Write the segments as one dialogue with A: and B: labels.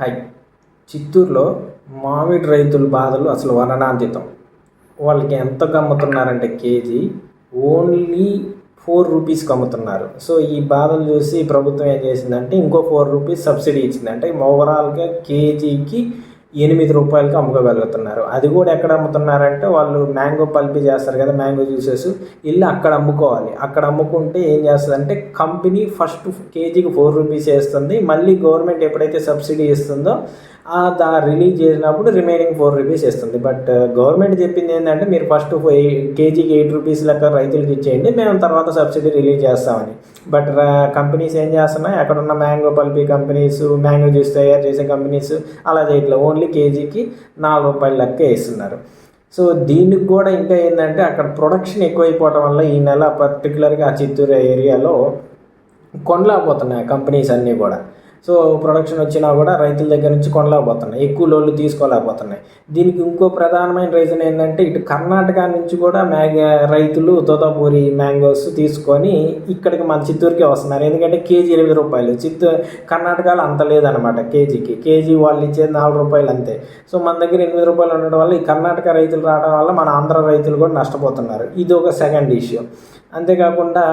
A: Hi. చిత్తూరులో మామిడి రైతుల బాధలు అసలు వర్ణనాతీతం. వాళ్ళకి ఎంతకు అమ్ముతున్నారంటే కేజీ ఓన్లీ ₹4కి అమ్ముతున్నారు. సో ఈ బాధలు చూసి ప్రభుత్వం ఏం చేసిందంటే ఇంకో ₹4 సబ్సిడీ ఇచ్చింది. అంటే ఓవరాల్గా కేజీకి ₹8కి అమ్ముకోగలుగుతున్నారు. అది కూడా ఎక్కడ అమ్ముతున్నారంటే వాళ్ళు మ్యాంగో పల్పీ చేస్తారు కదా, మ్యాంగో జ్యూసెస్ వెళ్ళి అక్కడ అమ్ముకోవాలి. అక్కడ అమ్ముకుంటే ఏం చేస్తుందంటే కంపెనీ ఫస్ట్ కేజీకి ₹4 వేస్తుంది. మళ్ళీ గవర్నమెంట్ ఎప్పుడైతే సబ్సిడీ ఇస్తుందో రిలీజ్ చేసినప్పుడు రిమైనింగ్ ₹4 ఇస్తుంది. బట్ గవర్నమెంట్ చెప్పింది ఏంటంటే మీరు ఫస్ట్ కేజీకి ₹8 లెక్క రైతులకు ఇచ్చేయండి, మేము తర్వాత సబ్సిడీ రిలీజ్ చేస్తామని. బట్ కంపెనీస్ ఏం చేస్తున్నాయి, అక్కడ ఉన్న mango pulpy companies, mango juice తయారు చేసే కంపెనీస్ అలా చేయట్లేదు. ఓన్లీ కేజీకి ₹4 లెక్క ఇస్తున్నారు. సో దీనికి కూడా ఇంకా ఏంటంటే అక్కడ ప్రొడక్షన్ ఎక్కువైపోవడం వల్ల ఈ నెల పర్టికులర్గా ఆ చిత్తూరు ఏరియాలో కొనలేకపోతున్నాయి కంపెనీస్ అన్నీ కూడా. సో ప్రొడక్షన్ వచ్చినా కూడా రైతుల దగ్గర నుంచి కొనలేకపోతున్నాయి, ఎక్కువ లోన్లు తీసుకోలేకపోతున్నాయి. దీనికి ఇంకో ప్రధానమైన రీజన్ ఏంటంటే ఇటు కర్ణాటక నుంచి కూడా రైతులు తోతాపూరి మ్యాంగోస్ తీసుకొని ఇక్కడికి మన చిత్తూరుకే వస్తున్నారు. ఎందుకంటే కేజీ ₹8. కర్ణాటకలో అంత లేదనమాట. కేజీ వాళ్ళు ఇచ్చేది ₹4 అంతే. సో మన దగ్గర ₹8 ఉండడం వల్ల ఈ కర్ణాటక రైతులు రావడం వల్ల మన ఆంధ్ర రైతులు కూడా నష్టపోతున్నారు. ఇది ఒక సెకండ్ ఇష్యూ. అంతేకాకుండా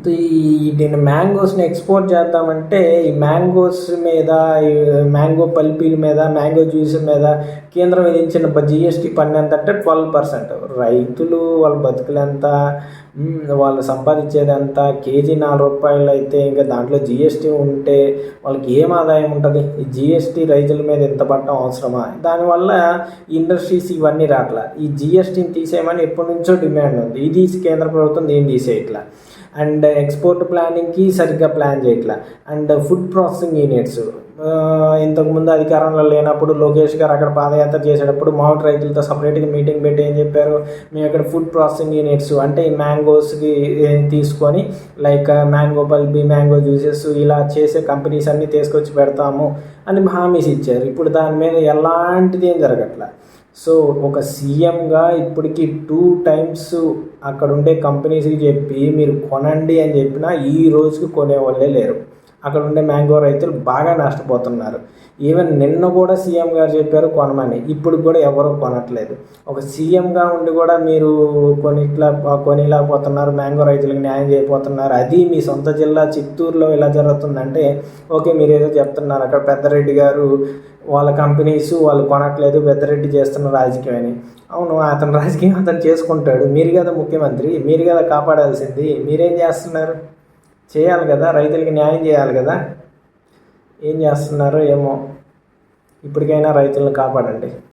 A: దీన్ని మ్యాంగోస్ని ఎక్స్పోర్ట్ చేద్దామంటే ఈ మ్యాంగోస్ మీద, ఈ మ్యాంగో పల్పీల మీద, మ్యాంగో జ్యూస్ మీద కేంద్రం విధించిన జీఎస్టీ పన్ను ఎంత అంటే 12%. రైతులు వాళ్ళ బతుకులెంత, వాళ్ళు సంపాదించేది ఎంత? కేజీ ₹4 అయితే ఇంకా దాంట్లో జీఎస్టీ ఉంటే వాళ్ళకి ఏం ఆదాయం ఉంటుంది? ఈ జీఎస్టీ రైతుల మీద ఎంత పడటం అవసరమా? దానివల్ల ఇండస్ట్రీస్ ఇవన్నీ రావట్లా. ఈ జీఎస్టీని తీసేయమని ఎప్పటి నుంచో డిమాండ్ ఉంది. ఇది కేంద్ర ప్రభుత్వం దీన్ని తీసేయట్లా. అండ్ ఎక్స్పోర్ట్ ప్లానింగ్కి సరిగ్గా ప్లాన్ చేయట్లా. అండ్ ఫుడ్ ప్రాసెసింగ్ యూనిట్స్ ఇంతకుముందు అధికారంలో లేనప్పుడు లోకేష్ గారు అక్కడ పాదయాత్ర చేసేటప్పుడు మామిడి రైతులతో సపరేట్గా మీటింగ్ పెట్టి ఏం చెప్పారు, మేము ఇక్కడ ఫుడ్ ప్రాసెసింగ్ యూనిట్స్ అంటే ఈ మ్యాంగోస్కి తీసుకొని like mango pulpy, mango juices ఇలా చేసే కంపెనీస్ అన్నీ తీసుకొచ్చి పెడతాము అని హామీస్ ఇచ్చారు. ఇప్పుడు దాని మీద ఎలాంటిది ఏం జరగట్లా. సో ఒక సీఎంగా ఇప్పటికి 2 times అక్కడ ఉండే కంపెనీస్కి చెప్పి మీరు కొనండి అని చెప్పినా ఈ రోజుకి కొనేవాళ్ళే లేరు. అక్కడ ఉండే మ్యాంగో రైతులు బాగా నష్టపోతున్నారు. ఈవెన్ నిన్న కూడా సీఎం గారు చెప్పారు కొనమని, ఇప్పుడు కూడా ఎవరు కొనట్లేదు. ఒక సీఎంగా ఉండి కూడా మీరు కొనిలేకపోతున్నారు, మ్యాంగో రైతులకు న్యాయం చేయకపోతున్నారు. అది మీ సొంత జిల్లా చిత్తూరులో ఇలా జరుగుతుందంటే ఓకే, మీరు ఏదో చెప్తున్నారు అక్కడ పెద్దారెడ్డి గారు వాళ్ళ కంపెనీస్ వాళ్ళు కొనట్లేదు, పెద్దారెడ్డి చేస్తున్న రాజకీయం అని. అవును, అతని రాజకీయం అతను చేసుకుంటాడు. మీరు కదా ముఖ్యమంత్రి, మీరు కదా కాపాడాల్సింది. మీరేం చేస్తున్నారు? చేయాలి కదా, రైతులకి న్యాయం చేయాలి కదా. ఏం చేస్తున్నారో ఏమో. ఇప్పటికైనా రైతులను కాపాడండి.